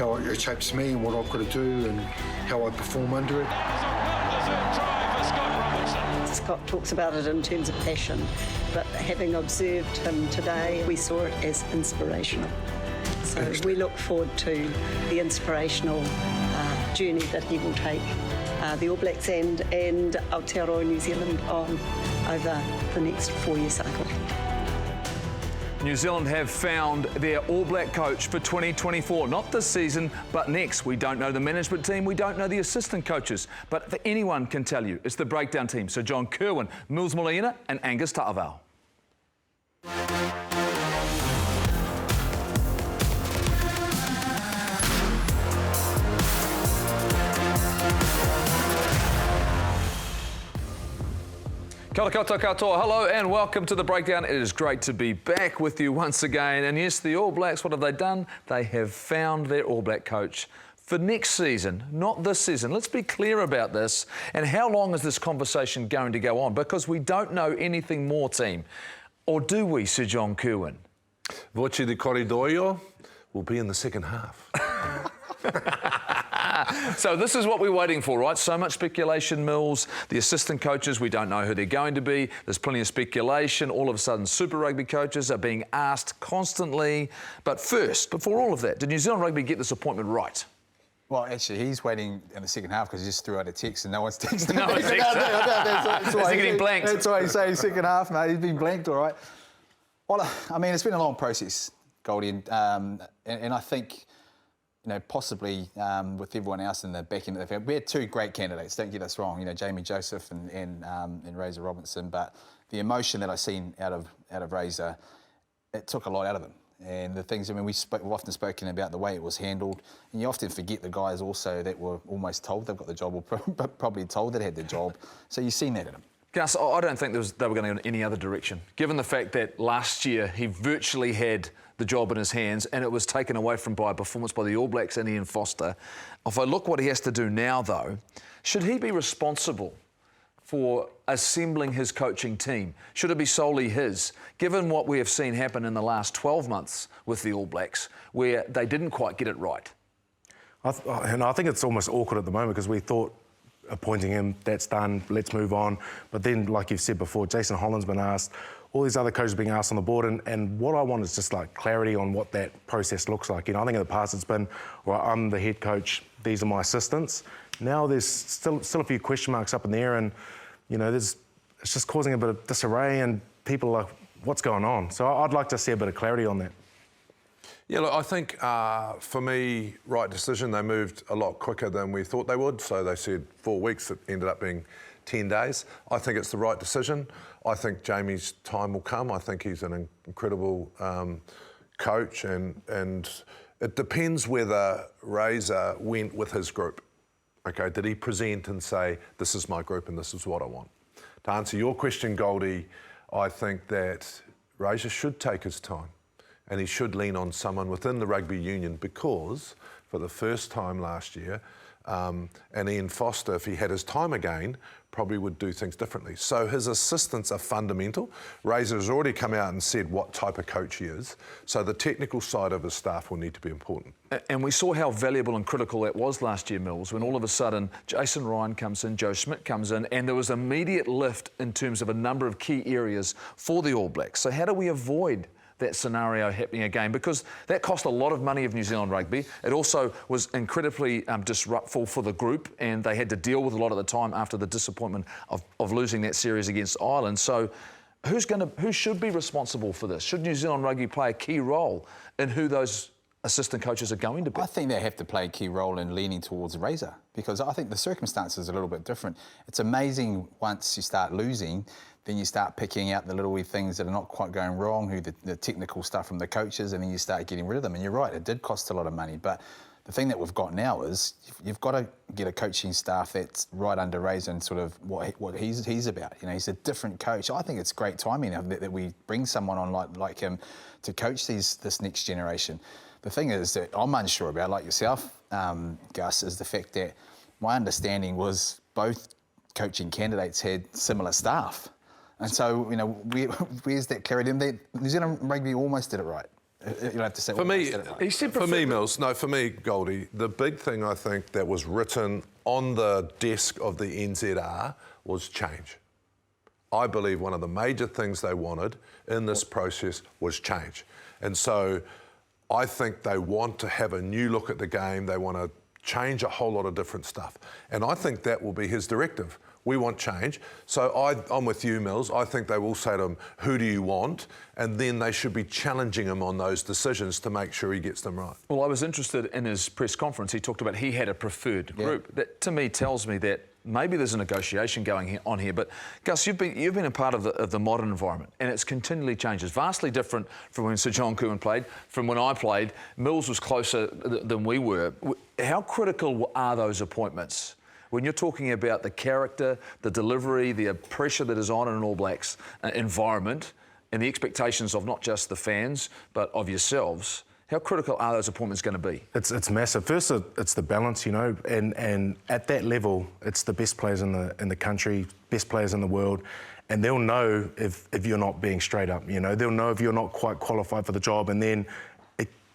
how it shapes me and what I've got to do and how I perform under it. Scott talks about it in terms of passion, but having observed him today, we saw it as inspirational. So we look forward to the inspirational journey that he will take the All Blacks and Aotearoa New Zealand on over the next 4-year cycle. New Zealand have found their All Black coach for 2024. Not this season, but next. We don't know the management team, we don't know the assistant coaches, but if anyone can tell you, it's the breakdown team. So John Kirwan, Mils Muliaina and Angus Ta'avao. Kia ora koutou katoa. Hello and welcome to The Breakdown. It is great to be back with you once again. And yes, the All Blacks, what have they done? They have found their All Black coach for next season, not this season. Let's be clear about this. And how long is this conversation going to go on? Because we don't know anything more, team. Or do we, Sir John Kirwan? Voce de Corridoio will be in the second half. So this is what we're waiting for, right? So much speculation, Mils. The assistant coaches, we don't know who they're going to be. There's plenty of speculation. All of a sudden, Super Rugby coaches are being asked constantly. But first, before all of that, did New Zealand Rugby get this appointment right? Well, actually, he's waiting in the second half because he just threw out a text and no one's texted. No one's texted. That's why getting blanked. That's why he's saying second half, mate. He's been blanked, all right. Well, I mean, it's been a long process, Goldie, and I think, you know, possibly with everyone else in the back end of the family, we had two great candidates. Don't get us wrong, you know, Jamie Joseph and Razor Robertson, but the emotion that I've seen out of Razor, it took a lot out of him. And the things, I mean, we've often spoken about the way it was handled, and you often forget the guys also that were almost told they've got the job, or probably told they had the job. So you've seen that in him. Gus, I don't think they were going to go in any other direction, given the fact that last year he virtually had the job in his hands and it was taken away from by a performance by the All Blacks and Ian Foster. If I look what he has to do now, though, should he be responsible for assembling his coaching team? Should it be solely his? Given what we have seen happen in the last 12 months with the All Blacks, where they didn't quite get it right. And I think it's almost awkward at the moment because we thought appointing him, that's done, let's move on. But then, like you've said before, Jason Holland's been asked, all these other coaches being asked on the board, and what I want is just like clarity on what that process looks like. You know, I think in the past it's been, well, I'm the head coach, these are my assistants. Now there's still a few question marks up in the air, and you know, it's just causing a bit of disarray, and people are like, what's going on? So I'd like to see a bit of clarity on that. Yeah, look, I think for me, right decision. They moved a lot quicker than we thought they would. So they said 4 weeks. It ended up being 10 days. I think it's the right decision. I think Jamie's time will come. I think he's an incredible coach, and it depends whether Razor went with his group. Okay, did he present and say, this is my group and this is what I want? To answer your question, Goldie, I think that Razor should take his time. And he should lean on someone within the rugby union, because for the first time last year, and Ian Foster, if he had his time again, probably would do things differently. So his assistants are fundamental. Razor has already come out and said what type of coach he is. So the technical side of his staff will need to be important. And we saw how valuable and critical that was last year, Mils, when all of a sudden Jason Ryan comes in, Joe Schmidt comes in, and there was immediate lift in terms of a number of key areas for the All Blacks. So how do we avoid that scenario happening again? Because that cost a lot of money of New Zealand Rugby. It also was incredibly disruptful for the group, and they had to deal with a lot of the time after the disappointment of losing that series against Ireland. So who should be responsible for this? Should New Zealand Rugby play a key role in who those assistant coaches are going to be? I think they have to play a key role in leaning towards Razor, because I think the circumstances are a little bit different. It's amazing once you start losing, then you start picking out the little wee things that are not quite going wrong, the technical stuff from the coaches, and then you start getting rid of them. And you're right, it did cost a lot of money. But the thing that we've got now is you've got to get a coaching staff that's right under Razor and sort of what he's about. You know, he's a different coach. I think it's great timing that we bring someone on like him to coach this next generation. The thing is that I'm unsure about, like yourself, Gus, is the fact that my understanding was both coaching candidates had similar staff. And so, you know, where's that clarity? And New Zealand Rugby almost did it right. You'll have to say... For me, Mills. For me, Goldie, the big thing I think that was written on the desk of the NZR was change. I believe one of the major things they wanted in this process was change. And so I think they want to have a new look at the game. They want to change a whole lot of different stuff. And I think that will be his directive. We want change. So I'm with you, Mills. I think they will say to him, who do you want? And then they should be challenging him on those decisions to make sure he gets them right. Well, I was interested in his press conference. He talked about he had a preferred group. That, to me, tells me that maybe there's a negotiation going on here. But, Gus, you've been a part of the modern environment, and it's continually changes. Vastly different from when Sir John Kirwan played, from when I played. Mills was closer than we were. How critical are those appointments? When you're talking about the character, the delivery, the pressure that is on in an All Blacks environment and the expectations of not just the fans, but of yourselves, how critical are those appointments going to be? It's massive. First, it's the balance, you know, and at that level, it's the best players in the country, best players in the world, and they'll know if you're not being straight up, you know. They'll know if you're not quite qualified for the job, and then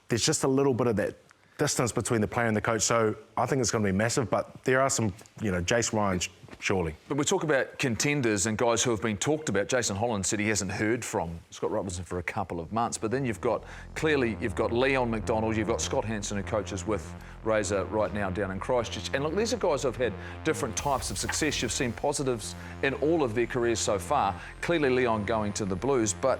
there's just a little bit of that distance between the player and the coach, so I think it's going to be massive, but there are some, you know, Jace Ryan, surely. But we talk about contenders and guys who have been talked about. Jason Holland said he hasn't heard from Scott Robertson for a couple of months, but then you've got Leon McDonald, you've got Scott Hansen, who coaches with Razor right now down in Christchurch. And look, these are guys who have had different types of success. You've seen positives in all of their careers so far. Clearly Leon going to the Blues, but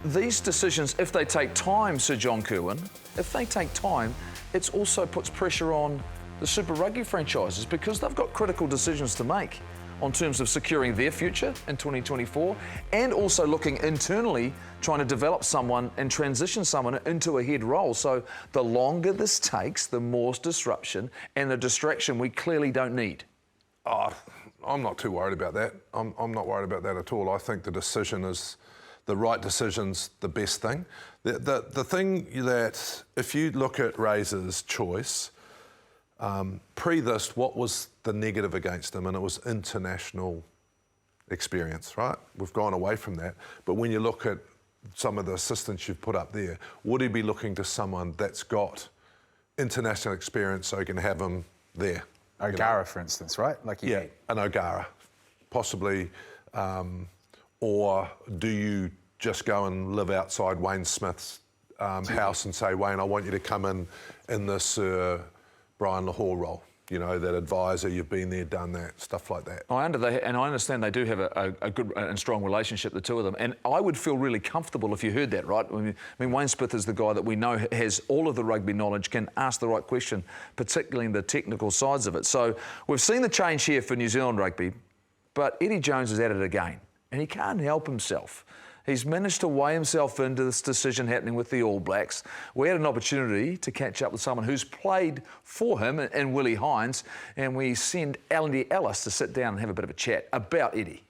these decisions, if they take time, Sir John Kirwan, if they take time, it also puts pressure on the Super Rugby franchises because they've got critical decisions to make on terms of securing their future in 2024 and also looking internally, trying to develop someone and transition someone into a head role. So the longer this takes, the more disruption and the distraction we clearly don't need. I'm not too worried about that. I'm not worried about that at all. I think the decision is... the right decision's the best thing. The thing that, if you look at Razor's choice, pre this, what was the negative against him? And it was international experience, right? We've gone away from that. But when you look at some of the assistants you've put up there, would he be looking to someone that's got international experience so he can have him there? O'Gara, for instance, right? An O'Gara, possibly. Or do you just go and live outside Wayne Smith's house and say, Wayne, I want you to come in this Brian Lahore role? You know, that advisor, you've been there, done that, stuff like that. I understand they do have a good and strong relationship, the two of them. And I would feel really comfortable if you heard that, right? I mean, Wayne Smith is the guy that we know has all of the rugby knowledge, can ask the right question, particularly in the technical sides of it. So we've seen the change here for New Zealand rugby, but Eddie Jones is at it again. And he can't help himself. He's managed to weigh himself into this decision happening with the All Blacks. We had an opportunity to catch up with someone who's played for him and Willie Hines, and we send Andy Ellis to sit down and have a bit of a chat about Eddie.